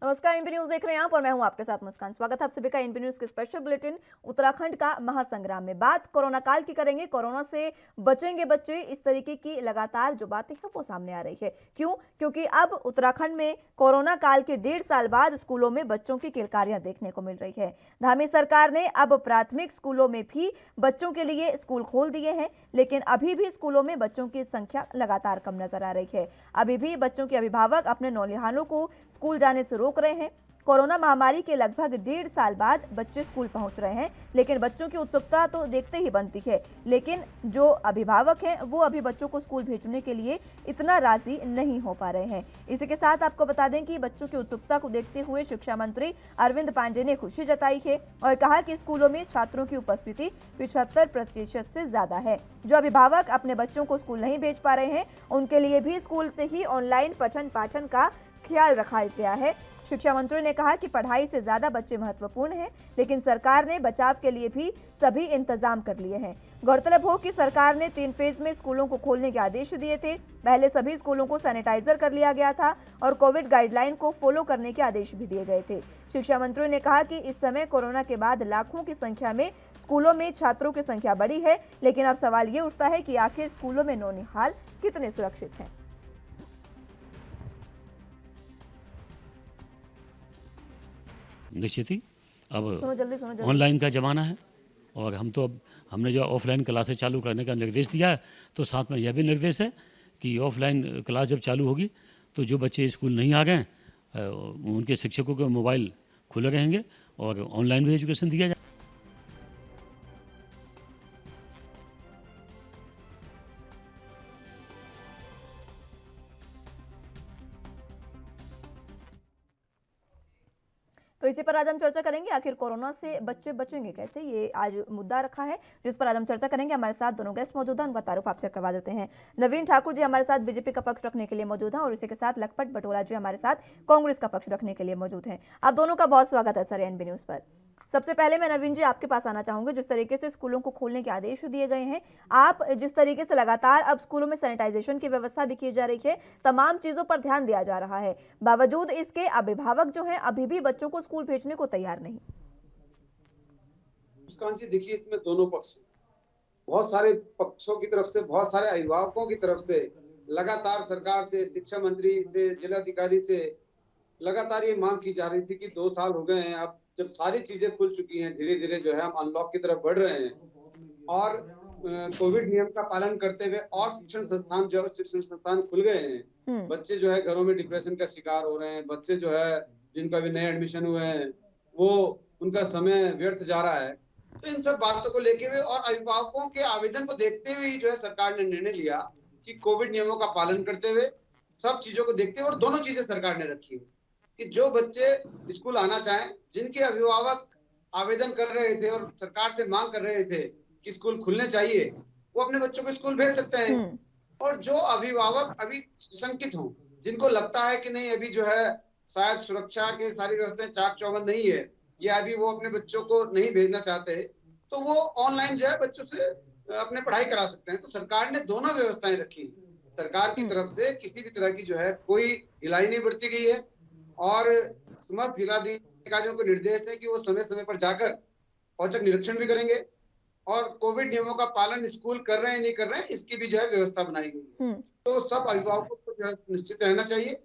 नमस्कार, NB news देख रहे हैं आप और मैं हूं आपके साथ मुस्कान। स्वागत है आप सभी का एनबी न्यूज के स्पेशल बुलेटिन उत्तराखंड का महासंग्राम में। बात कोरोना काल की करेंगे। कोरोना से बचेंगे बच्चे, इस तरीके की लगातार जो बातें हैं वो सामने आ रही है। क्यों? क्योंकि अब उत्तराखंड में कोरोना काल के 1.5 साल बाद स्कूलों में बच्चों की किलकारियां देखने को मिल रही है। धामी सरकार ने अब प्राथमिक स्कूलों में भी बच्चों के लिए स्कूल खोल दिए हैं, लेकिन अभी भी स्कूलों में बच्चों की संख्या लगातार कम नजर आ रही है। अभी भी बच्चों के अभिभावक अपने नौनिहालों को स्कूल जाने से रोक रहे हैं। कोरोना महामारी के लगभग 1.5 साल बाद बच्चे स्कूल पहुंच रहे हैं, लेकिन बच्चों की उत्सुकता तो देखते ही बनती है। लेकिन जो अभिभावक हैं वो अभी बच्चों को स्कूल भेजने के लिए इतना राजी नहीं हो पा रहे हैं। इसी के साथ आपको बता दें कि बच्चों की उत्सुकता को देखते हुए शिक्षा मंत्री अरविंद पांडे ने खुशी जताई है और कहा कि स्कूलों में छात्रों की उपस्थिति 75% से ज्यादा है। जो अभिभावक अपने बच्चों को स्कूल नहीं भेज पा रहे हैं उनके लिए भी स्कूल से ही ऑनलाइन पठन पाठन का ख्याल रखा गया है। शिक्षा मंत्री ने कहा कि पढ़ाई से ज्यादा बच्चे महत्वपूर्ण हैं, लेकिन सरकार ने बचाव के लिए भी सभी इंतजाम कर लिए हैं। गौरतलब हो कि सरकार ने 3 फेज में स्कूलों को खोलने के आदेश दिए थे। पहले सभी स्कूलों को सैनिटाइजर कर लिया गया था और कोविड गाइडलाइन को फॉलो करने के आदेश भी दिए गए थे। शिक्षा मंत्री ने कहा कि इस समय कोरोना के बाद लाखों की संख्या में स्कूलों में छात्रों की संख्या बढ़ी है, लेकिन अब सवाल ये उठता है कि आखिर स्कूलों में नौनिहाल कितने सुरक्षित हैं। निश्चित ही अब सुनो ऑनलाइन का ज़माना है और हमने जो ऑफलाइन क्लासेस चालू करने का निर्देश दिया है, तो साथ में यह भी निर्देश है कि ऑफलाइन क्लास जब चालू होगी तो जो बच्चे स्कूल नहीं आ गए उनके शिक्षकों के मोबाइल खुले रहेंगे और ऑनलाइन भी एजुकेशन दिया जाए। तो इसी पर आज हम चर्चा करेंगे, आखिर कोरोना से बच्चे बचेंगे कैसे, ये आज मुद्दा रखा है जिस पर आज हम चर्चा करेंगे। हमारे साथ दोनों गेस्ट मौजूद हैं, उनका तारुफ आपसे करवा देते हैं। नवीन ठाकुर जी हमारे साथ बीजेपी का पक्ष रखने के लिए मौजूद हैं और इसी के साथ लखपत बटोला जी हमारे साथ कांग्रेस का पक्ष रखने के लिए मौजूद हैं। आप दोनों का बहुत स्वागत है सर एनबी न्यूज पर। सबसे पहले मैं नवीन जी आपके पास आना चाहूंगी। जिस तरीके से स्कूलों को खोलने के आदेश दिए गए हैं, आप जिस तरीके से लगातार अब स्कूलों में सैनिटाइजेशन की व्यवस्था भी की जा रही है, तमाम चीजों पर ध्यान दिया जा रहा है, बावजूद इसके अभिभावक जो हैं अभी भी बच्चों को स्कूल भेजने को तैयार नहीं। मुस्कान जी, देखिए इसमें दोनों पक्ष, बहुत सारे पक्षों की तरफ से, बहुत सारे अभिभावकों की तरफ से लगातार सरकार से, शिक्षा मंत्री से, जिलाधिकारी से लगातार ये मांग की जा रही थी कि 2 साल हो गए हैं, अब जब सारी चीजें खुल चुकी हैं, धीरे धीरे जो है हम अनलॉक की तरफ बढ़ रहे हैं और कोविड नियम का पालन करते हुए और शिक्षण संस्थान खुल गए हैं। बच्चे जो है घरों में डिप्रेशन का शिकार हो रहे हैं, बच्चे जो है जिनका भी नए एडमिशन हुए हैं वो उनका समय व्यर्थ जा रहा है। तो इन सब बातों को लेके हुए और अभिभावकों के आवेदन को देखते हुए जो है सरकार ने निर्णय लिया कि कोविड नियमों का पालन करते हुए, सब चीजों को देखते हुए, और दोनों चीजें सरकार ने रखी कि जो बच्चे स्कूल आना चाहें, जिनके अभिभावक आवेदन कर रहे थे और सरकार से मांग कर रहे थे कि स्कूल खुलने चाहिए, वो अपने बच्चों को स्कूल भेज सकते हैं। और जो अभिभावक अभी शंकित हों, जिनको लगता है कि नहीं अभी जो है शायद सुरक्षा की सारी व्यवस्थाएं चाक चौबंद नहीं है या अभी वो अपने बच्चों को नहीं भेजना चाहते, तो वो ऑनलाइन जो है बच्चों से अपने पढ़ाई करा सकते हैं। तो सरकार ने दोनों व्यवस्थाएं रखी। सरकार की तरफ से किसी भी तरह की जो है कोई ढिलाई नहीं बरती गई है और समस्त जिलाधिकारियों को निर्देश है कि वो समय समय पर जाकर औचक निरीक्षण भी करेंगे और कोविड नियमों का पालन स्कूल कर रहे हैं नहीं कर रहे हैं इसकी भी जो है व्यवस्था बनाई गई है। तो सब अभिभावकों को जो है निश्चित रहना चाहिए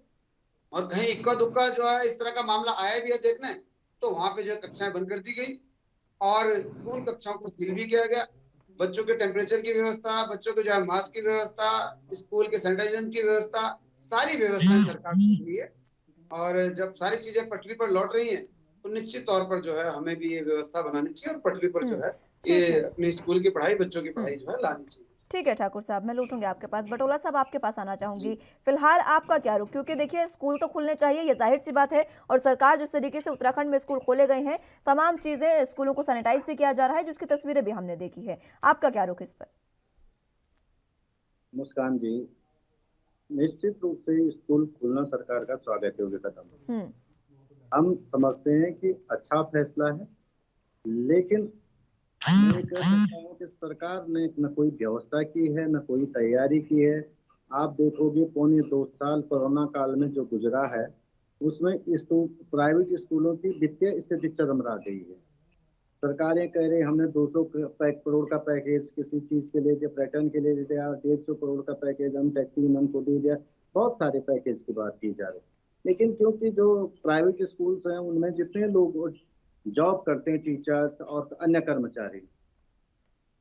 और कहीं इक्का दुक्का जो है इस तरह का मामला आया भी है देखने, तो वहां पे जो कक्षाएं बंद कर दी गई और उन कक्षाओं को सील भी किया गया। बच्चों के टेम्परेचर की व्यवस्था, बच्चों के जो है मास्क की व्यवस्था, स्कूल के सैनिटाइजेशन की व्यवस्था, सारी व्यवस्थाएं सरकार ने की है। और जब सारी चीजें पटरी पर लौट रही हैं तो निश्चित तौर पर जो है हमें भी ये व्यवस्था बनानी चाहिए और पटरी पर जो है ये अपनी स्कूल की पढ़ाई, बच्चों की पढ़ाई जो है लानी चाहिए। ठीक है ठाकुर साहब, मैं लौटूंगी आपके पास। बटोला साहब आपके पास आना चाहूंगी। फिलहाल आपका क्या रुख, क्योंकि देखिए स्कूल तो खुलने चाहिए, ये जाहिर सी बात है, और सरकार जिस तरीके से उत्तराखंड में स्कूल खोले गए हैं, तमाम चीजें, स्कूलों को सैनिटाइज भी किया जा रहा है, जिसकी तस्वीरें भी हमने देखी है। आपका क्या रुख इस पर? मुस्कान जी, निश्चित रूप से स्कूल खुलना सरकार का स्वागत योग्य कदम। हम समझते हैं कि अच्छा फैसला है, लेकिन मैं कह सकता हूँ कि सरकार ने न कोई व्यवस्था की है, न कोई तैयारी की है। आप देखोगे 2.25 साल कोरोना काल में जो गुजरा है, उसमें प्राइवेट स्कूलों की वित्तीय स्थिति चरमरा गई है। सरकारें कह रही हमने 200 करोड़ का पैकेज किसी चीज के लिए दिया, पर्यटन के लिए दिया, 150 करोड़ का पैकेज हम टैक्सी मन को दे दिया, बहुत सारे पैकेज की बात की जा रही है। लेकिन क्योंकि जो प्राइवेट स्कूल्स हैं उनमें जितने लोग जॉब करते हैं, टीचर्स और अन्य कर्मचारी,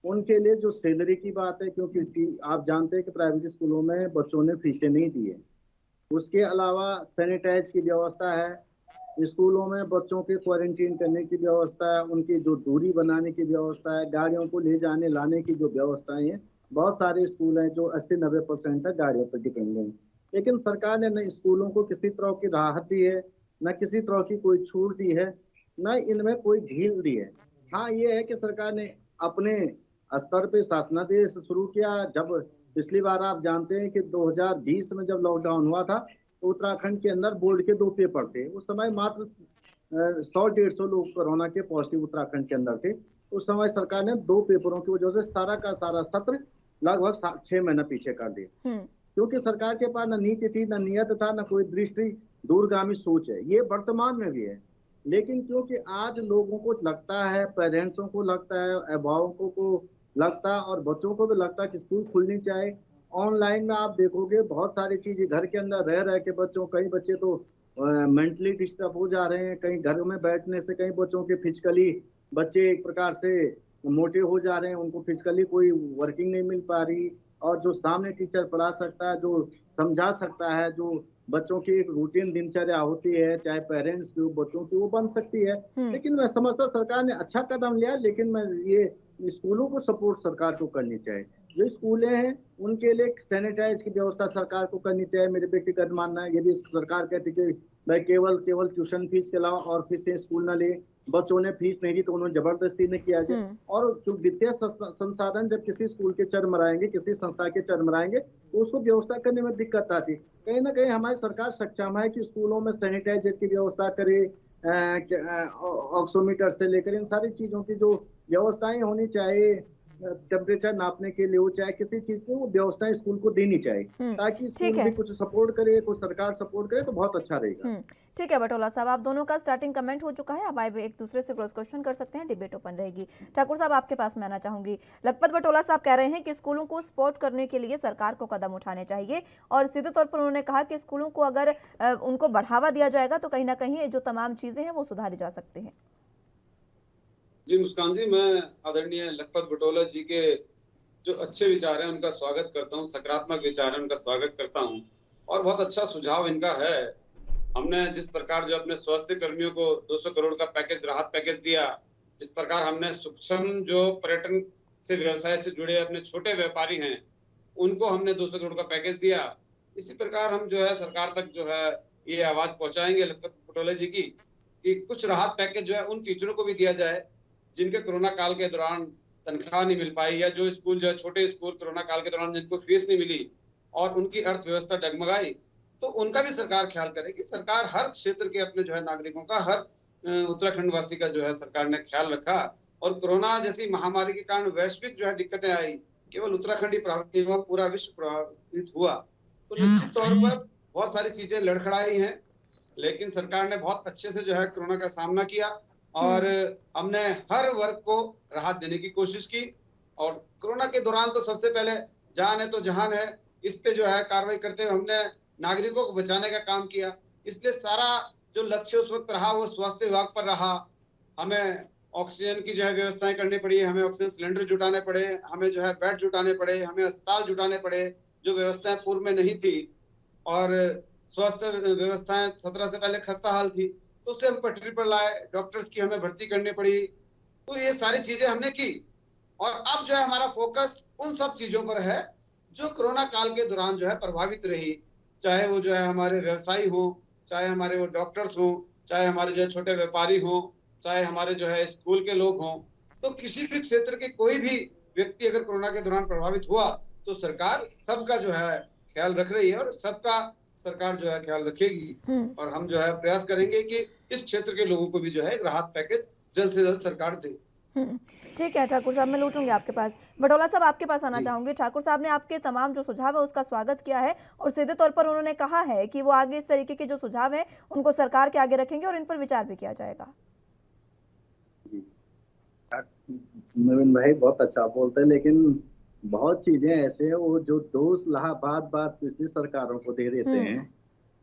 उनके लिए जो सैलरी की बात है, क्योंकि आप जानते हैं कि प्राइवेट स्कूलों में बच्चों ने फीसें नहीं दी है। उसके अलावा सैनिटाइज की व्यवस्था है, स्कूलों में बच्चों के क्वारंटीन करने की व्यवस्था है, उनकी जो दूरी बनाने की व्यवस्था है, गाड़ियों को ले जाने लाने की जो व्यवस्थाएं हैं। बहुत सारे स्कूल हैं जो 80-90% तक गाड़ियों पर डिपेंडेंट हैं। लेकिन सरकार ने न स्कूलों को किसी तरह की राहत दी है, न किसी तरह की कोई छूट दी है, न इनमें कोई ढील दी है। हाँ, ये है कि सरकार ने अपने स्तर पे शासनादेश शुरू किया। जब पिछली बार आप जानते हैं कि 2020 में जब लॉकडाउन हुआ था तो उत्तराखंड के अंदर बोर्ड के 2 पेपर थे। उस समय मात्र 100-150 लोग कोरोना के पॉजिटिव उत्तराखंड के अंदर थे। उस समय सरकार ने 2 पेपरों की वजह से सारा का सारा सत्र लगभग 6 महीना पीछे कर दिया, क्योंकि सरकार के पास न नीति थी, न नियत था, न कोई दृष्टि दूरगामी सोच है। ये वर्तमान में भी है, लेकिन क्योंकि आज लोगों को लगता है, पेरेंट्सों को लगता है, अभिभावकों को लगता है और बच्चों को भी लगता है कि स्कूल खुलनी चाहिए। ऑनलाइन में आप देखोगे बहुत सारी चीजें घर के अंदर रह के बच्चों, कई बच्चे तो मेंटली डिस्टर्ब हो जा रहे हैं, कहीं घर में बैठने से कई बच्चों के फिजिकली बच्चे एक प्रकार से मोटे हो जा रहे हैं, उनको फिजिकली कोई वर्किंग नहीं मिल पा रही। और जो सामने टीचर पढ़ा सकता है, जो समझा सकता है, जो बच्चों की एक रूटीन दिनचर्या होती है, चाहे पेरेंट्स की बच्चों की, वो बन सकती है। लेकिन मैं समझता हूँ सरकार ने अच्छा कदम लिया, लेकिन मैं ये स्कूलों को सपोर्ट सरकार को करनी चाहिए। जो स्कूलें हैं उनके लिए सैनिटाइज की व्यवस्था सरकार को करनी चाहिए। मेरे व्यक्तिगत मानना है, यदि सरकार कहती कि भाई केवल ट्यूशन फीस के अलावा और फीस स्कूल न ले, बच्चों ने फीस नहीं दी तो उन्होंने जबरदस्ती नहीं किया जाए। और जो वित्तीय संसाधन जब किसी स्कूल के चरमराएंगे, किसी संस्था के चरमराएंगे, तो उसको व्यवस्था करने में दिक्कत आती। कहीं ना कहीं हमारी सरकार सक्षम है कि स्कूलों में सैनिटाइजर की व्यवस्था करे, ऑक्सीमीटर से लेकर इन सारी चीजों की जो व्यवस्थाएं होनी चाहिए, टेम्परेचर नापने के लिए हो, चाहे किसी चीज की, वो व्यवस्थाएं स्कूल को देनी चाहिए, ताकि स्कूल भी कुछ सपोर्ट करे, कुछ सरकार सपोर्ट करे तो बहुत अच्छा रहेगा। ठीक है बटोला साहब, आप दोनों का स्टार्टिंग कमेंट हो चुका है। अब आए एक दूसरे से क्रॉस क्वेश्चन कर सकते हैं, डिबेट ओपन रहेगी। ठाकुर साहब, आपके पास मैं आना चाहूंगी। लखपत बटोला साहब कह रहे हैं कि स्कूलों को सपोर्ट करने के लिए सरकार को कदम उठाने चाहिए, और सीधे तौर पर उन्होंने कहा कि स्कूलों को अगर उनको बढ़ावा दिया जाएगा तो कहीं ना कहीं जो तमाम चीजें हैं वो सुधारी जा सकती हैं। जी मुस्कान जी, मैं आदरणीय लखपत बटोला जी के जो अच्छे विचार हैं उनका स्वागत करता हूं, सकारात्मक विचार है उनका स्वागत करता हूं, और बहुत अच्छा सुझाव इनका है। हमने जिस प्रकार जो अपने स्वास्थ्य कर्मियों को 200 करोड़ का पैकेज, राहत पैकेज दिया, जिस प्रकार हमने सूक्ष्म जो पर्यटन से व्यवसाय से जुड़े अपने छोटे व्यापारी हैं उनको हमने 200 करोड़ का पैकेज दिया, इसी प्रकार हम जो है सरकार तक जो है ये आवाज पहुंचाएंगे लखपत बटोला जी की कि कुछ राहत पैकेज जो है उन टीचरों को भी दिया जाए जिनके कोरोना काल के दौरान तनख्वाह नहीं मिल पाई, या जो स्कूल जो है छोटे स्कूल कोरोना काल के दौरान जिनको फीस नहीं मिली और उनकी अर्थव्यवस्था डगमगाई, तो उनका भी सरकार ख्याल करे कि सरकार हर क्षेत्र के अपने जो है नागरिकों का, हर उत्तराखंड वासी का जो है सरकार ने ख्याल रखा। और कोरोना जैसी महामारी के कारण वैश्विक जो है दिक्कतें आई, केवल उत्तराखंड ही प्रभावित हुआ, पूरा विश्व प्रभावित हुआ। तो निश्चित तौर पर बहुत सारी चीजें लड़खड़ाई हैं, लेकिन सरकार ने बहुत अच्छे से जो है कोरोना का सामना किया और हमने हर वर्ग को राहत देने की कोशिश की। और कोरोना के दौरान तो सबसे पहले जान है तो जहान है, इस पे जो है कार्रवाई करते हुए हमने नागरिकों को बचाने का काम किया। इसलिए सारा जो लक्ष्य उस वक्त रहा वो स्वास्थ्य विभाग पर रहा। हमें ऑक्सीजन की जो है व्यवस्थाएं करनी पड़ी, हमें ऑक्सीजन सिलेंडर जुटाने पड़े, हमें जो है बेड जुटाने पड़े, हमें अस्पताल जुटाने पड़े जो व्यवस्थाएं पूर्व में नहीं थी, और स्वास्थ्य व्यवस्थाएं 17 से पहले खस्ता हाल थी तो उसे हम पटरी पर लाए, डॉक्टर्स की हमें भर्ती करनी पड़ी। तो ये सारी चीजें हमने की, और अब जो है हमारा फोकस उन सब चीजों पर है जो कोरोना काल के दौरान जो है प्रभावित रही, चाहे वो जो है हमारे व्यवसायी हो, चाहे हमारे वो डॉक्टर्स हो, चाहे हमारे जो है छोटे व्यापारी हो, चाहे हमारे जो है स्कूल के लोग हों। तो किसी भी क्षेत्र के कोई भी व्यक्ति अगर कोरोना के दौरान प्रभावित हुआ तो सरकार सबका जो है ख्याल रख रही है, और सबका सरकार जो है ख्याल रखेगी। और हम जो है प्रयास करेंगे कि इस क्षेत्र के लोगों को भी जो है राहत पैकेज जल्द से जल्द सरकार दे। ठीक है ठाकुर साहब, मैं लौटूंगी आपके पास। बटोला साहब आपके पास आना चाहूंगी। ठाकुर साहब ने आपके तमाम जो सुझाव है उसका स्वागत किया है और सीधे तौर पर उन्होंने कहा है कि वो आगे इस तरीके के जो सुझाव है उनको सरकार के आगे रखेंगे और इन पर विचार भी किया जाएगा। नवीन भाई बहुत अच्छा बोलते हैं, लेकिन बहुत चीजें ऐसे हैं वो जो दोष बात पिछली सरकारों को दे देते हैं,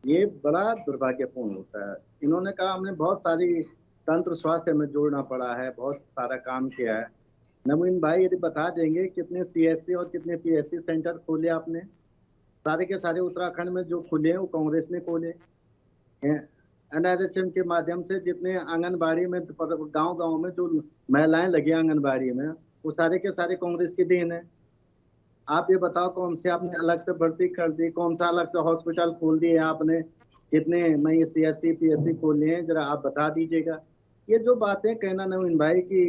ये बड़ा दुर्भाग्यपूर्ण होता है। इन्होंने कहा हमने बहुत सारी तंत्र स्वास्थ्य में जोड़ना पड़ा है, बहुत सारा काम किया है। नवीन भाई यदि बता देंगे कितने सीएससी और कितने पीएससी सेंटर खोले आपने? सारे के सारे उत्तराखंड में जो खुले हैं वो कांग्रेस ने खोले। एनआरएचएम के माध्यम से जितने आंगनबाड़ी में गांव में जो महिलाएं लगी आंगनबाड़ी में, वो सारे के सारे कांग्रेस की देन है। आप ये बताओ कौन से आपने अलग से भर्ती कर दी, कौन सा अलग से हॉस्पिटल खोल दिए आपने, कितने नए सीएससी पीएससी खोले हैं, जरा आप बता दीजिएगा। ये जो बातें कहना नवीन भाई की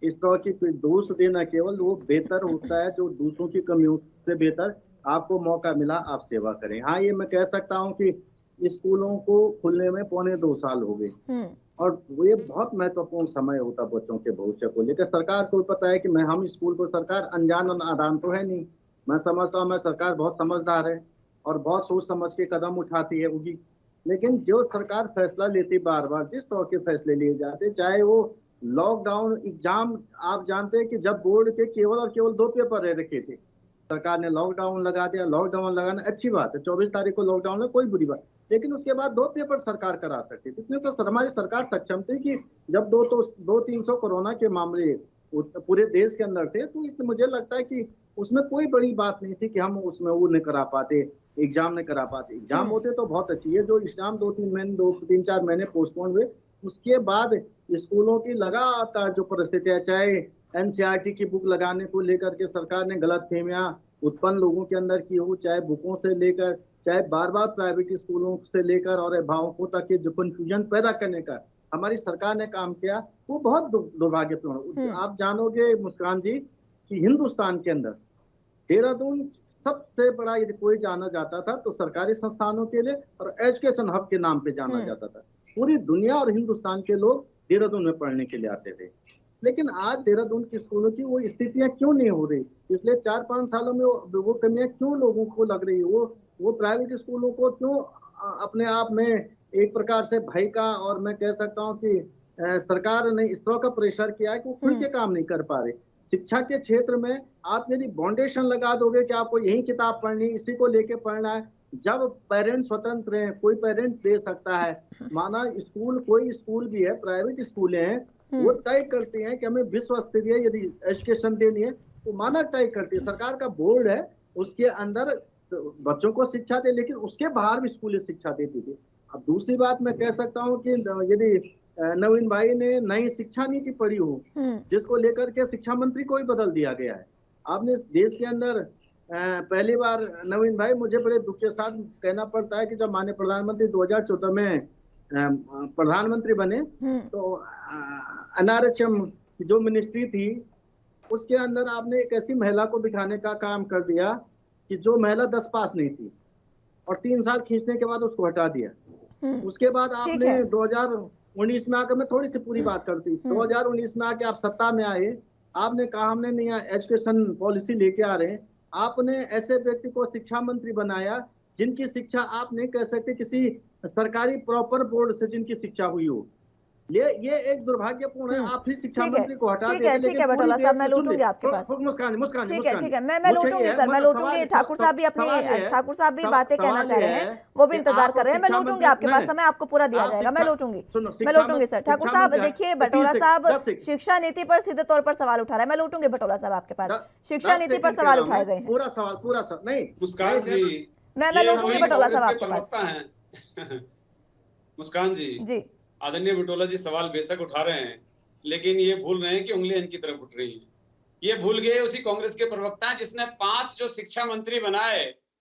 इस तरह की कोई दोष देना केवल वो बेहतर होता है जो दूसरों की कमियों से बेहतर आपको मौका मिला आप सेवा करें। हाँ, ये मैं कह सकता हूँ कि स्कूलों को खुलने में 2.25 साल हो गए और ये बहुत महत्वपूर्ण समय होता बच्चों के भविष्य को लेकर। सरकार को पता है कि हम स्कूल को, सरकार अनजान और नादान तो है नहीं। मैं समझता हूँ सरकार बहुत समझदार है और बहुत सोच समझ के कदम उठाती है होगी, लेकिन जो सरकार फैसला लेती बार बार, जिस तरह के फैसले लिए जाते, चाहे वो लॉकडाउन एग्जाम, आप जानते हैं कि जब बोर्ड के केवल और केवल 2 पेपर रह रखे थे, सरकार ने लॉकडाउन लगा दिया। लॉकडाउन लगाना अच्छी बात है, 24 तारीख को लॉकडाउन है, कोई बुरी बात, लेकिन उसके बाद 2 पेपर सरकार करा सकती थी। इसमें तो हमारी सरकार सक्षम थी कि जब 200-300 कोरोना के मामले पूरे देश के अंदर थे, तो मुझे लगता है कि उसमें कोई बड़ी बात नहीं थी कि हम उसमें वो नहीं करा पाते, एग्जाम नहीं करा पाते। एग्जाम होते तो बहुत अच्छी है। जो एग्जाम 2-3-4 महीने पोस्टपोन हुए, उसके बाद स्कूलों की लगातार जो परिस्थितियां, चाहे एनसीईआरटी की बुक लगाने को लेकर के सरकार ने गलतफहमियां उत्पन्न लोगों के अंदर की हो, चाहे बुकों से लेकर, चाहे बार बार प्राइवेट स्कूलों से लेकर और अभिभावकों तक के जो कंफ्यूजन पैदा करने का हमारी सरकार ने काम किया, वो बहुत दुर्भाग्यपूर्ण। आप जानोगे मुस्कान जी कि हिंदुस्तान के अंदर देहरादून सबसे बड़ा यदि कोई जाना जाता था तो सरकारी संस्थानों के लिए और एजुकेशन हब के नाम पे जाना जाता था। पूरी दुनिया और हिंदुस्तान के लोग देहरादून में पढ़ने के लिए आते थे। लेकिन आज देहरादून की स्कूलों की वो स्थितियां क्यों नहीं हो रही? पिछले 4-5 सालों में वो कमियां क्यों लोगों को लग रही है? वो प्राइवेट स्कूलों को क्यों अपने आप में एक प्रकार से भय का, और मैं कह सकता हूँ कि सरकार ने इस तरह का प्रेशर किया है कि वो खुल के काम नहीं कर पा रहे। शिक्षा के क्षेत्र में आप यदि फाउंडेशन लगा दोगे कि आपको यही किताब पढ़नी, इसी को लेके पढ़ना है, जब पेरेंट्स स्वतंत्र हैं, कोई पेरेंट्स दे सकता है, माना स्कूल, कोई स्कूल भी है, प्राइवेट स्कूल हैं, वो तय करते हैं कि हमें विश्व स्तरीय यदि एजुकेशन देनी है तो मानक तय करती है। सरकार का बोर्ड है, उसके अंदर बच्चों को शिक्षा दे, लेकिन उसके बाहर भी स्कूली शिक्षा देती थी। अब दूसरी बात मैं कह सकता हूँ कि यदि नवीन भाई ने नई शिक्षा नीति पढ़ी हो, जिसको लेकर के शिक्षा मंत्री को ही बदल दिया गया है। आपने देश के अंदर पहली बार, नवीन भाई मुझे बड़े दुख के साथ कहना पड़ता है कि जब माननीय प्रधानमंत्री 2014 में प्रधानमंत्री बने तो एनआरएचएम की जो मिनिस्ट्री थी उसके अंदर आपने एक ऐसी महिला को बिठाने का काम कर दिया कि जो महिला 10 पास नहीं थी, और 3 साल खींचने के बाद उसको हटा दिया। उसके बाद आपने 2019 में आकर, मैं थोड़ी सी पूरी बात करती, 2019 में आके आप सत्ता में आए, आपने कहा हमने नया एजुकेशन पॉलिसी लेके आ रहे हैं। आपने ऐसे व्यक्ति को शिक्षा मंत्री बनाया जिनकी शिक्षा आप नहीं कह सकते किसी सरकारी प्रॉपर बोर्ड से जिनकी शिक्षा हुई हो। ये एक दुर्भाग्यपूर्ण है। आप फिर शिक्षा मंत्री को हटा देते हैं। ठीक है बटोला साहब, मैं लौटूंगी आपके पास। मुस्कान ठीक है मैं लौटूंगी सर, मैं लौटूंगी। ठाकुर साहब भी बातें कहना चाह रहे हैं, वो भी इंतजार कर रहे हैं। मैं लौटूंगी आपके पास, समय आपको पूरा दिया जाएगा। मैं लौटूंगी सर। ठाकुर साहब देखिए, बटोला साहब शिक्षा नीति पर सीधे तौर पर सवाल उठा रहे हैं। मैं लौटूंगी बटोला साहब आपके पास। शिक्षा नीति पर सवाल उठाए गए हैं। पूरा सवाल नहीं मुस्कान जी, मैं लौटूंगी बटोला साहब आपके पास। मुस्कान जी, आदरणीय बटोला जी सवाल बेशक उठा रहे हैं, लेकिन ये भूल रहे हैं कि उंगलियां इनकी तरफ उठ रही हैं। ये भूल गए उसी कांग्रेस के प्रवक्ता हैं जिसने 5 जो शिक्षा मंत्री बनाए।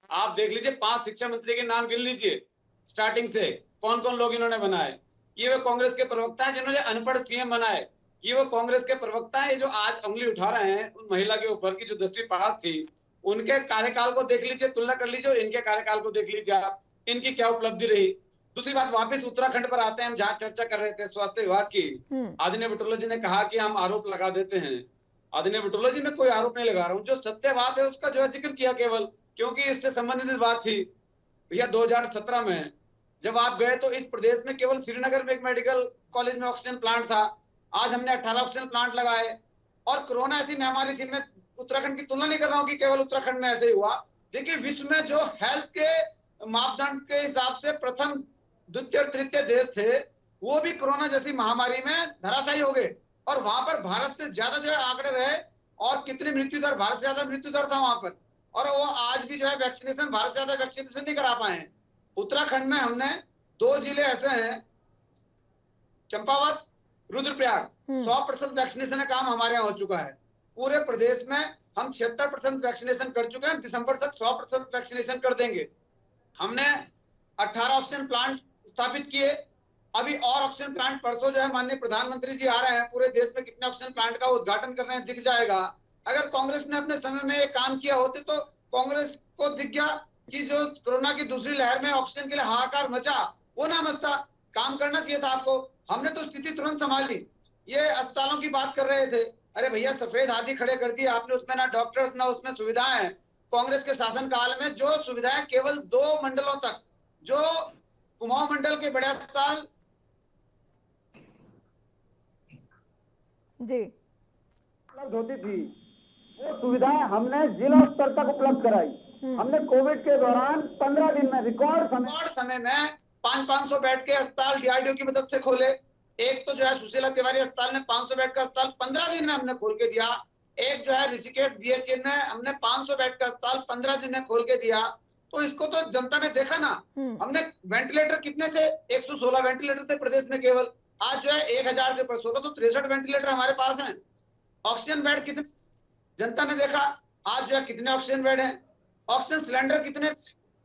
आप देख लीजिए, 5 शिक्षा मंत्री के नाम गिन लीजिए स्टार्टिंग से, कौन कौन लोग इन्होंने बनाए। ये वो कांग्रेस के प्रवक्ता है जिन्होंने अनपढ़ सीएम बनाए। ये वो कांग्रेस के प्रवक्ता है जो आज उंगली उठा रहे हैं उन महिला के ऊपर की जो 10वीं पास थी। उनके कार्यकाल को देख लीजिए, तुलना कर लीजिए, और इनके कार्यकाल को देख लीजिए आप, इनकी क्या उपलब्धि रही। दूसरी बात, वापस उत्तराखंड पर आते हैं। हम जहाँ चर्चा कर रहे थे स्वास्थ्य विभाग की, आदरणीय बटोला जी ने कहा कि हम आरोप लगा देते हैं। आदरणीय बुटोला जी, मैं कोई आरोप नहीं लगा रहा हूँ, जो सत्य बात है उसका जो है जिक्र किया केवल, क्योंकि इससे संबंधित बात थी। भैया 2017 में जब आप गए तो इस प्रदेश में केवल श्रीनगर में एक मेडिकल कॉलेज में ऑक्सीजन प्लांट था। आज हमने 18 ऑक्सीजन प्लांट लगाए, और कोरोना ऐसी महामारी थी, मैं उत्तराखंड की तुलना नहीं कर रहा हूँ कि केवल उत्तराखंड में ऐसे ही हुआ। देखिए, विश्व में जो हेल्थ के मापदंड के हिसाब से प्रथम, द्वितीय और तृतीय देश थे, वो भी कोरोना जैसी महामारी में धराशायी हो गए, और वहां पर भारत से ज्यादा जो है आंकड़े रहे, और कितनी मृत्यु दर, भारत से ज्यादा मृत्यु दर था वहां पर, और वो आज भी जो है वैक्सीनेशन, भारत से ज्यादा वैक्सीनेशन नहीं करा पाए हैं। उत्तराखंड में हमने 2 जिले ऐसे हैं, चंपावत, रुद्रप्रयाग, 100% वैक्सीनेशन का काम हमारे यहाँ हो चुका है। पूरे प्रदेश में हम 76% वैक्सीनेशन कर चुके हैं, दिसंबर तक 100% वैक्सीनेशन कर देंगे। हमने 18 ऑक्सीजन प्लांट स्थापित किए, अभी और ऑक्सीजन प्लांट परसों जो है माननीय प्रधानमंत्री जी आ रहे हैं, पूरे देश में कितने ऑक्सीजन प्लांट का उद्घाटन कर रहे हैं, दिख जाएगा। अगर कांग्रेस ने अपने समय में ये काम किया होते तो कांग्रेस को दिख गया कि जो कोरोना की दूसरी लहर में ऑक्सीजन के लिए हाहाकार मचा, वो ना मचता। काम करना चाहिए था आपको, हमने तो स्थिति तुरंत संभाल ली। ये अस्पतालों की बात कर रहे थे, अरे भैया सफेद हाथी खड़े कर दिए आपने, उसमें ना डॉक्टर्स ना उसमें सुविधाएं हैं। कांग्रेस के शासन काल में जो सुविधाएं केवल 2 मंडलों तक, जो कुमाऊं मंडल के बड़े अस्पताल जी उपलब्ध होती थी, वो सुविधाएं हमने जिला स्तर तक उपलब्ध कराई। हमने कोविड के दौरान 15 दिन में रिकॉर्ड समय में 500 बेड के अस्पताल डीआरडीओ की मदद से खोले। एक तो जो है सुशीला तिवारी अस्पताल में 500 बेड का अस्पताल 15 दिन में हमने खोल के दिया। एक जो है ऋषिकेश बीएचएन में हमने 500 बेड का अस्पताल 15 दिन में खोल के दिया। तो इसको तो जनता ने देखा ना। हमने वेंटिलेटर कितने थे, 116 वेंटिलेटर थे प्रदेश में केवल, आज जो है 1000 से ऊपर 16 तो 63 वेंटिलेटर हमारे पास हैं। ऑक्सीजन बेड कितने जनता ने देखा, आज जो है कितने ऑक्सीजन बेड हैं। ऑक्सीजन सिलेंडर कितने,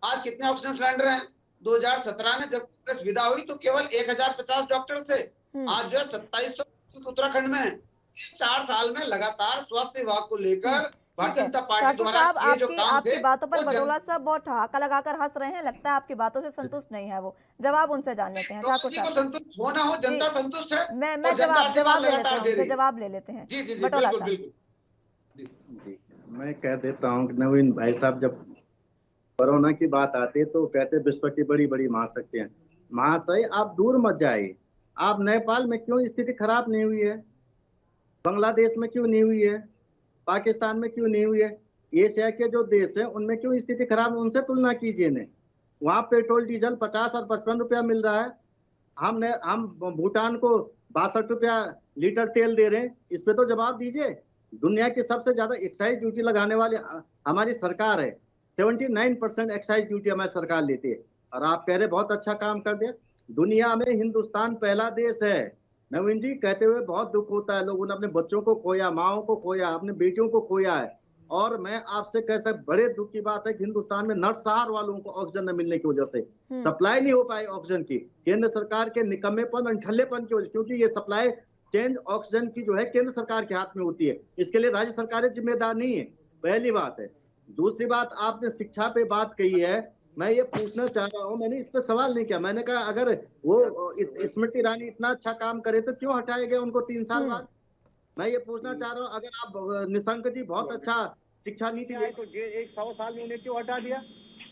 आज कितने ऑक्सीजन सिलेंडर हैं। 2017 में जब कांग्रेस विदा हुई तो केवल 1050 डॉक्टर थे, आज जो है 2700 उत्तराखंड में है। 4 साल में लगातार स्वास्थ्य विभाग को लेकर भारतीय जनता पार्टी द्वारा ये जो काम आपकी थे, बातों पर वो बडोला साहब बहुत ठहाका लगाकर हंस रहे हैं, लगता है आपकी बातों से संतुष्ट नहीं है वो। जवाब उनसे जान लेते हैं ठाकुर किसी को साहब। संतुष्ट हो ना हो, जनता संतुष्ट है। मैं और जनता जवाब आशीर्वाद ले लेते लगातार हैं, दे रही उनसे है। जवाब ले लेते हैं। जी जी जी, बटोला बिल्कुल साहब। बिल्कुल। जी, मैं कह देता हूँ कि नवीन भाई साहब, जब कोरोना की बात आती है तो कहते हैं विश्व की बड़ी बड़ी महाशक्तियां। महाशय, आप दूर मत जाइए। आप नेपाल में क्यों स्थिति खराब नहीं हुई है, बांग्लादेश में क्यों नहीं हुई है, पाकिस्तान में क्यों नहीं हुई है, एशिया के जो देश हैं उनमें क्यों स्थिति खराब, उनसे तुलना कीजिए ने। वहाँ पेट्रोल डीजल 50 और 55 रुपया मिल रहा है, हम भूटान को 62 रुपया लीटर तेल दे रहे हैं। इस पे तो जवाब दीजिए। दुनिया की सबसे ज्यादा एक्साइज ड्यूटी लगाने वाली हमारी सरकार है। 79% एक्साइज ड्यूटी हमारी सरकार लेती है, और आप कह रहे बहुत अच्छा काम कर दे। दुनिया में हिंदुस्तान पहला देश है। नवीन जी, कहते हुए बहुत दुख होता है, लोगों ने अपने बच्चों को खोया, माओ को खोया, अपने बेटियों को खोया है। और मैं आपसे कह सकता, बड़े दुख की बात है कि हिंदुस्तान में नरसंहार वालों को ऑक्सीजन न मिलने की वजह से सप्लाई नहीं हो पाई ऑक्सीजन की, केंद्र सरकार के निकम्मेपन और ठल्लेपन की वजह से। क्योंकि ये सप्लाई चेंज ऑक्सीजन की जो है केंद्र सरकार के हाथ में होती है, इसके लिए राज्य सरकारें जिम्मेदार नहीं है, पहली बात है। दूसरी बात, आपने शिक्षा पे बात कही है, मैं ये पूछना चाह रहा हूँ, मैंने इस पे सवाल नहीं किया। मैंने कहा अगर वो स्मृति ईरानी इतना अच्छा काम करे तो क्यों हटाया गया उनको 3 साल बाद। मैं ये पूछना चाह रहा हूँ, अगर आप निशंक जी बहुत अच्छा शिक्षा नीति ले तो ये 100 साल में उन्हें क्यों हटा दिया।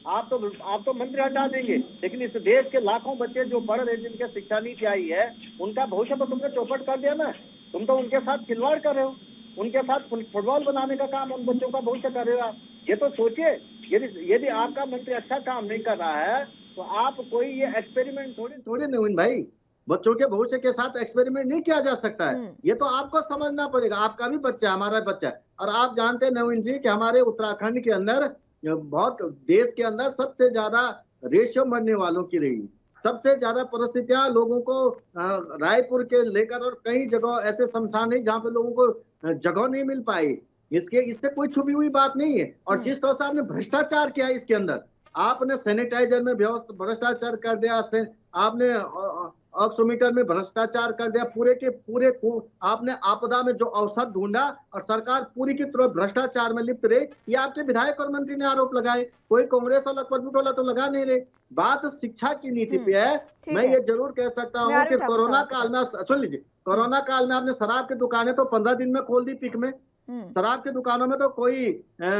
आप तो मंत्री हटा देंगे, लेकिन इस देश के लाखों बच्चे जो पढ़ रहे, जिनके शिक्षा नीति आई है, उनका भविष्य तो तुमने चौपट कर दिया ना। तुम तो उनके साथ खिलवाड़ कर रहे हो, उनके साथ फुटबॉल बनाने का काम उन बच्चों का भविष्य कर रहे हो आप। ये तो सोचिए, यदि आपका मंत्री अच्छा काम नहीं कर रहा है तो आप कोई ये एक्सपेरिमेंट थोड़े नवीन भाई, बच्चों के भविष्य के साथ एक्सपेरिमेंट नहीं किया जा सकता है। ये तो आपको समझना पड़ेगा, आपका भी बच्चा, हमारा बच्चा। और आप जानते हैं नवीन जी कि हमारे उत्तराखंड के अंदर बहुत, देश के अंदर सबसे ज्यादा रेशियो मरने वालों की रही, सबसे ज्यादा परिस्थितियां लोगों को रायपुर के लेकर, और कई जगह ऐसे शमशान है जहाँ पे लोगों को जगह नहीं मिल पाई। इससे कोई छुपी हुई बात नहीं है। और जिस तरह से आपने भ्रष्टाचार किया इसके अंदर, आपने सैनिटाइजर में भ्रष्टाचार कर दिया, आपने ऑक्सीमीटर में भ्रष्टाचार कर दिया, पूरे के पूरे आपने आपदा में जो अवसर ढूंढा, और सरकार पूरी की तरह भ्रष्टाचार में लिप्त रही। ये आपके विधायक और मंत्री ने आरोप लगाए, कोई कांग्रेस और लखपत बुटोला तो लगा नहीं रहे। बात शिक्षा की नीति पे है। मैं ये जरूर कह सकता हूँ कि कोरोना काल में, सुन लीजिए, कोरोना काल में आपने शराब की दुकानें तो 15 दिन में खोल दी, पिक में। शराब की दुकानों में तो कोई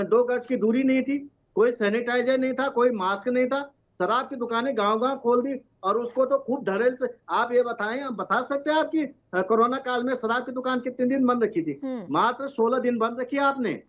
2 गज की दूरी नहीं थी, कोई सैनिटाइजर नहीं था, कोई मास्क नहीं था। शराब की दुकानें गांव-गांव खोल दी और उसको तो खूब धड़ल्ले से। आप ये बताएं, आप बता सकते हैं आपकी कोरोना काल में शराब की दुकान कितने दिन बंद रखी थी? मात्र 16 दिन बंद रखी आपने।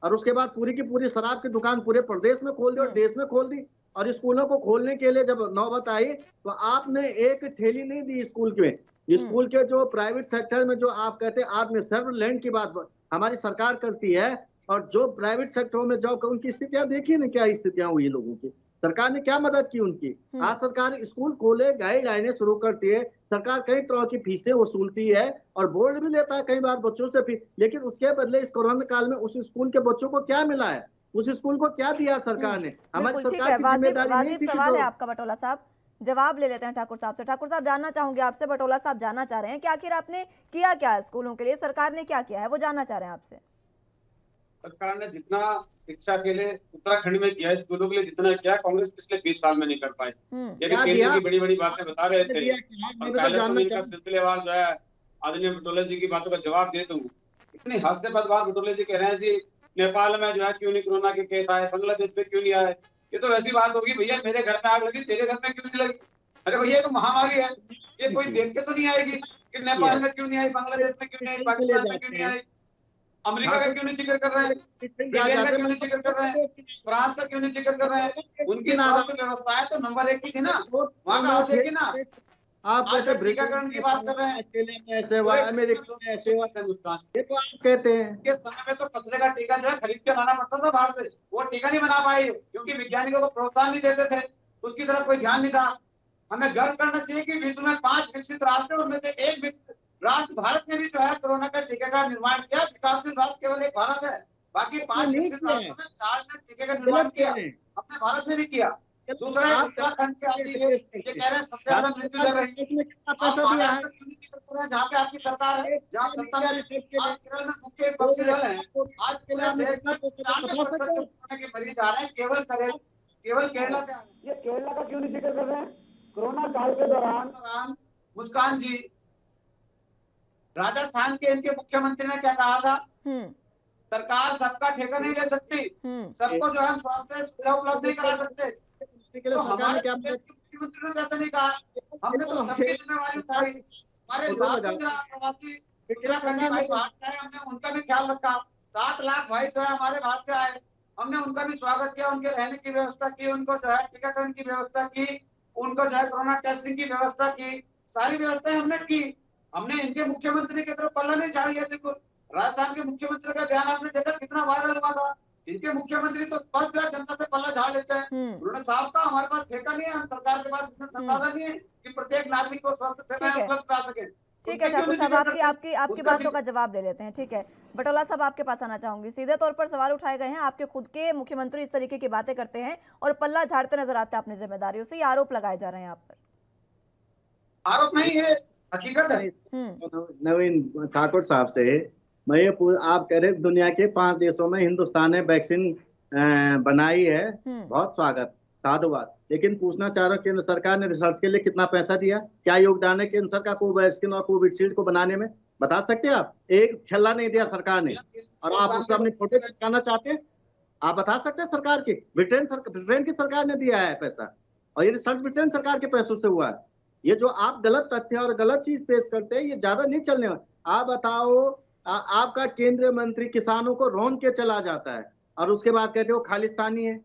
और उसके बाद पूरी की पूरी शराब की दुकान पूरे प्रदेश में खोल दी और देश में खोल दी। और स्कूलों को खोलने के लिए जब नौबत आई तो आपने एक ठेली नहीं दी स्कूल में। स्कूल के जो प्राइवेट सेक्टर में जो आप कहते हैं आत्मनिर्भर लैंड की बात हमारी सरकार करती है, और जो प्राइवेट सेक्टरों में जॉब उनकी स्थितियां देखिए ना, क्या स्थितियां हुई लोगों की। सरकार ने क्या मदद की उनकी? आज सरकार स्कूल खोले, गाइडलाइनें शुरू करती है, सरकार कई तरह की फीसें वसूलती है और बोर्ड भी लेता है कई बार बच्चों से फीस। लेकिन उसके बदले इस कोरोना काल में उस स्कूल के बच्चों को क्या मिला है? उस स्कूल को क्या दिया सरकार ने? हमारी बिल्कुल, ठीक सरकार है। की वाजिब जिम्मेदारी नहीं वाजिब थी कि सवाल है जो आपका बटोला साहब। जवाब ले लेते हैं ठाकुर साहब से। ठाकुर साहब, जानना चाहूंगे आपसे, बटोला साहब जानना चाह रहे हैं कि आखिर आपने किया क्या है स्कूलों के लिए, सरकार ने क्या किया है, वो जानना चाह रहे हैं आपसे। सरकार ने जितना शिक्षा के लिए उत्तराखंड में किया, स्कूलों के लिए जितना किया, कांग्रेस पिछले 20 साल में नहीं कर पाई। यदि क्या केंद्र दिया? की बड़ी बड़ी बातें बता रहे थे दिया क्या? और मैं भी तो पहले तो जानना मैं इनका चाहूँ। सिलसिलेवार जो है आदरणीय बटोले जी की बातों का जवाब दे दूं। इतनी हास्यास्पद बात बटोले जी कह रहे हैं जी, नेपाल में जो है क्यों नहीं कोरोना के केस आए, बांग्लादेश में क्यों नहीं आए। ये तो वैसी बात होगी, भैया मेरे घर में आग लगी, तेरे घर में क्यों नहीं लगी? अरे भैया ये तो महामारी है, ये कोई देख के तो नहीं आएगी कि नेपाल में क्यों नहीं आई, बांग्लादेश में क्यों नहीं आई, पाकिस्तान में क्यों नहीं आई, अमेरिका का क्यों नहीं जिक्र कर रहे हैं, ब्रिटेन का क्यों नहीं जिक्र कर रहे हैं, फ्रांस का क्यों नहीं जिक्र कर रहे हैं? उनकी स्वास्थ्य व्यवस्थाएं तो नंबर 1 की थी ना, वहां का हाल देखिए ना। आप आज कहते हम टीकाकरण की बात कर रहे हैं, ऑस्ट्रेलिया में ऐसे हुआ, अमेरिका में ऐसे हुआ, मुस्कान ये तो आप कहते हैं। के समय में तो कचरे का टीका जो है खरीद के लाना पड़ता था बाहर से, वो टीका नहीं बना पाए क्योंकि वैज्ञानिकों को प्रोत्साहन नहीं देते थे, उसकी तरफ कोई ध्यान नहीं था। हमें गर्व करना चाहिए कि विश्व में 5 विकसित राष्ट्र है, उनमें से एक विकसित राष्ट्र भारत ने भी जो है कोरोना का टीके का निर्माण किया। विकासशील राष्ट्र केवल एक भारत है, बाकी 5 विकसित राष्ट्रों में 4 ने टीके का निर्माण किया, अपने भारत ने भी किया। दूसरा है उत्तराखंड के आदि ये कह रहे हैं सबसे ज्यादा मृत्यु दर रही। आप महाराष्ट्र क्यों नहीं जिक्र कर रहे हैं, जहाँ पे आपकी सरकार है, जहाँ सत्ता में आप केरल में मुख्य विपक्षी दल है। आज पूरे देश में 40% कोरोना के मरीज आ रहे हैं, केवल केरला से आ रहे हैं। ये केरला का क्यों नहीं जिक्र कर रहे हैं? कोरोना काल के दौरान मुस्कान जी, राजस्थान के इनके मुख्यमंत्री ने क्या कहा था? सरकार सबका ठेका नहीं ले सकती, सबको जो है स्वास्थ्य सुविधा उपलब्ध नहीं करा सकते। तो हमारे देश के मुख्यमंत्री ने ऐसा नहीं कहा, हमने तो सबकी जिम्मेवारी उठाई। हमारे लाखों जो प्रवासी उत्तराखंडी भाई बाहर से आए, हमने उनका भी ख्याल रखा। 7 लाख भाई जो है हमारे बाहर से आए, हमने उनका भी स्वागत किया, उनके रहने की व्यवस्था की, उनको जो है टीकाकरण की व्यवस्था की, उनको जो है कोरोना टेस्टिंग की व्यवस्था की, सारी व्यवस्थाएं हमने की। हमने इनके मुख्यमंत्री की तरफ पल्ला नहीं झाड़ी है। बिल्कुल राजस्थान के मुख्यमंत्री का बयान आपने देखा कितना वायरल हुआ था। इनके मुख्यमंत्री तो स्पष्ट जो है जनता से पल्ला झाड़ लेते हैं। उन्होंने साफ कहा हमारे पास ठेका नहीं है, हम सरकार के पास इतने संसाधन नहीं है कि प्रत्येक नागरिक को स्वास्थ्य सेवाएं उपलब्ध करा सके। ठीक है ठाकुर साहब, आपकी बातों का जवाब ले लेते हैं। ठीक है बटोला साहब, आपके पास आना चाहूंगी। सीधे तौर पर सवाल उठाए गए हैं, आपके खुद के मुख्यमंत्री इस तरीके की बातें करते हैं और पल्ला झाड़ते नजर आते हैं अपनी जिम्मेदारियों से, ये आरोप लगाए जा रहे हैं आप पर। आरोप नहीं है, हकीकत है। नवीन ठाकुर साहब से मैं ये आप कह रहे दुनिया के 5 देशों में हिंदुस्तान ने वैक्सीन बनाई है, बहुत स्वागत, साधुवाद। लेकिन पूछना चाह रहा हूँ केंद्र सरकार ने रिसर्च के लिए कितना पैसा दिया, क्या योगदान है केंद्र सरकार को वैक्सीन और कोविशील्ड को बनाने में? बता सकते हैं आप? एक छल्ला नहीं दिया सरकार ने, और आप उसको अपनी फोटो चिपकाना चाहते हैं? आप बता सकते हैं सरकार की? ब्रिटेन की सरकार ने दिया है पैसा, और ये रिसर्च ब्रिटेन सरकार के पैसों से हुआ है। ये जो आप गलत तथ्य और गलत चीज पेश करते हैं, ये ज्यादा नहीं चलने वाला। आप बताओ, आपका केंद्रीय मंत्री किसानों को रौन के चला जाता है और उसके बाद कहते हो खालिस्तानी है।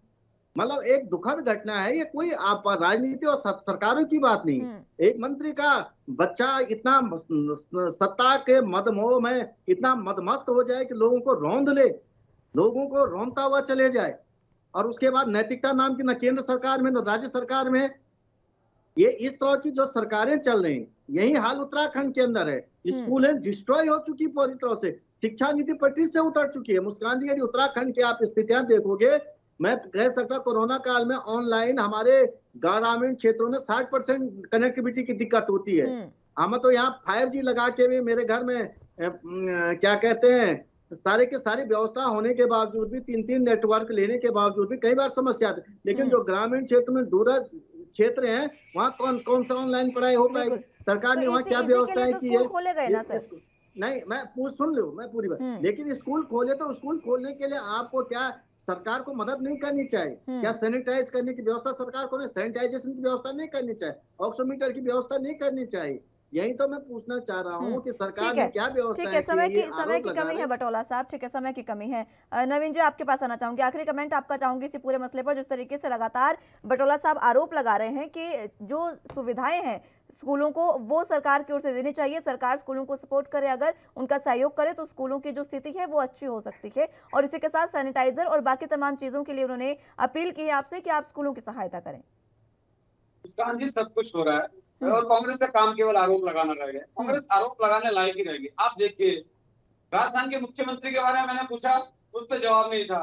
मतलब एक दुखद घटना है ये, कोई आप राजनीति और सरकारों की बात नहीं। एक मंत्री का बच्चा इतना सत्ता के मदमोह में इतना मदमस्त हो जाए कि लोगों को रौंद ले, लोगों को रौंदता हुआ चले जाए, और उसके बाद नैतिकता नाम की न केंद्र सरकार में न राज्य सरकार में। ये इस तरह की जो सरकारें चल रही हैं, यही हाल उत्तराखंड के अंदर है। स्कूलें डिस्ट्रॉय हो चुकी पूरी तरह से, शिक्षा नीति पटरी से उतर चुकी है। मुस्कान जी, यदि उत्तराखंड की आप स्थितियां देखोगे, मैं कह सकता कोरोना काल में ऑनलाइन हमारे ग्रामीण क्षेत्रों में 60% कनेक्टिविटी की दिक्कत होती है। हम तो यहाँ 5G लगा के भी मेरे घर में क्या कहते हैं, सारे के सारी व्यवस्था होने के बावजूद भी 3 नेटवर्क लेने के बावजूद भी कई बार समस्या आती है। लेकिन जो ग्रामीण क्षेत्र में दूरस्थ क्षेत्र हैं, वहाँ कौन सा ऑनलाइन पढ़ाई हो पाएगी? सरकार ने वहाँ क्या व्यवस्थाएं की है? खोले गए ना सर? नहीं, मैं सुन लो, मैं पूरी बात। लेकिन स्कूल खोले तो स्कूल खोलने के लिए आपको क्या सरकार को मदद नहीं करनी चाहिए? क्या सैनिटाइज करने की व्यवस्था सरकार को नहीं, सैनिटाइजेशन की व्यवस्था नहीं करनी चाहिए, ऑक्सीमीटर की व्यवस्था नहीं करनी चाहिए? यही तो मैं पूछना चाह रहा हूँ कि सरकार ठीक ने है, क्या ठीक व्यवस्था है, समय की की कमी है बटोला साहब, ठीक है, समय की कमी है। नवीन जी आपके पास आना चाहूंगी, आखिरी कमेंट आपका चाहूंगी इसी पूरे मसले पर। जिस तरीके से लगातार बटोला साहब आरोप लगा रहे हैं कि जो सुविधाएं हैं स्कूलों को वो सरकार की ओर से देनी चाहिए, सरकार स्कूलों को सपोर्ट करे, अगर उनका सहयोग करे तो स्कूलों की जो स्थिति है वो अच्छी हो सकती है। और इसी के साथ सैनिटाइजर और बाकी तमाम चीजों के लिए उन्होंने अपील की है आपसे कि आप स्कूलों की सहायता करें। मुस्कान जी, सब कुछ हो रहा है और कांग्रेस का काम केवल आरोप लगाना रह गया। कांग्रेस आरोप लगाने लायक ही रहेगी। आप देखिए, राजस्थान के मुख्यमंत्री के बारे में मैंने पूछा, उस पर जवाब नहीं था।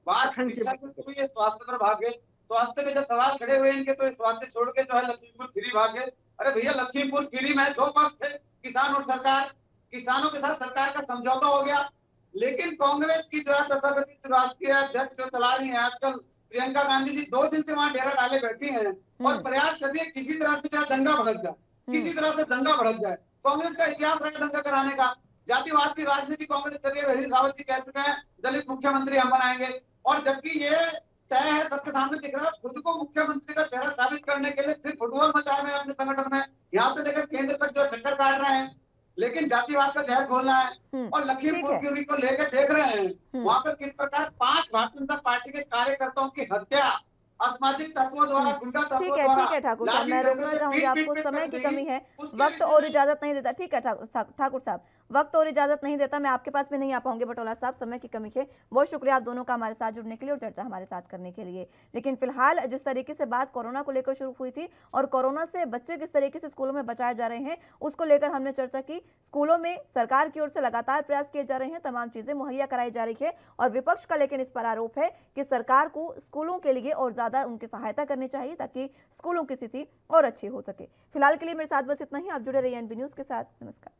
बात शिक्षा से शुरू हुई, स्वास्थ्य पर भाग गए। स्वास्थ्य पे जब सवाल खड़े हुए इनके तो स्वास्थ्य छोड़ के जो है लखीमपुर खीरी भाग गए। अरे भैया, लखीमपुर खीरी में 2 पक्ष थे, किसान और सरकार। किसानों के साथ सरकार का समझौता हो गया, लेकिन कांग्रेस की जो है तथाकथित राष्ट्रीय अध्यक्ष जो चला रही है आजकल, प्रियंका गांधी जी 2 दिन से वहां डेरा डाले बैठी हैं और प्रयास कर रही है किसी तरह से चाहे दंगा भड़क जाए, किसी तरह से दंगा भड़क जाए। कांग्रेस का इतिहास रहा दंगा कराने का। जातिवाद की राजनीति कांग्रेस कर रही है। हरीश रावत जी कह चुके हैं दलित मुख्यमंत्री हम बनाएंगे, और जबकि ये तय है, सबके सामने दिख रहा है। खुद को मुख्यमंत्री का चेहरा साबित करने के लिए सिर्फ फुटबॉल मचाए में अपने संगठन में, यहाँ से लेकर केंद्र तक जो चक्कर काट रहे हैं, लेकिन जातिवाद का जहर खोलना है। और लखीमपुर खीरी को लेकर देख रहे हैं वहां पर किस प्रकार 5 भारतीय जनता पार्टी के कार्यकर्ताओं की हत्या असामाजिक तत्वों द्वारा, गुंडा तत्वों द्वारा। ठीक है ठाकुर साहब, मैं रोकना चाहूंगी आपको, समय की कमी है, वक्त और इजाजत नहीं देता। ठीक है ठाकुर साहब, वक्त और इजाजत नहीं देता, मैं आपके पास भी नहीं आ पाऊंगी बटोला साहब, समय की कमी है। बहुत शुक्रिया आप दोनों का हमारे साथ जुड़ने के लिए और चर्चा हमारे साथ करने के लिए। लेकिन फिलहाल जिस तरीके से बात कोरोना को लेकर शुरू हुई थी और कोरोना से बच्चे किस तरीके से स्कूलों में बचाए जा रहे हैं, उसको लेकर हमने चर्चा की। स्कूलों में सरकार की ओर से लगातार प्रयास किए जा रहे हैं, तमाम चीजें मुहैया कराई जा रही है, और विपक्ष का लेकिन इस पर आरोप है कि सरकार को स्कूलों के लिए और ज्यादा उनकी सहायता करनी चाहिए ताकि स्कूलों की स्थिति और अच्छी हो सके। फिलहाल के लिए मेरे साथ बस इतना ही। आप जुड़े रहिए एनबी न्यूज के साथ। नमस्कार।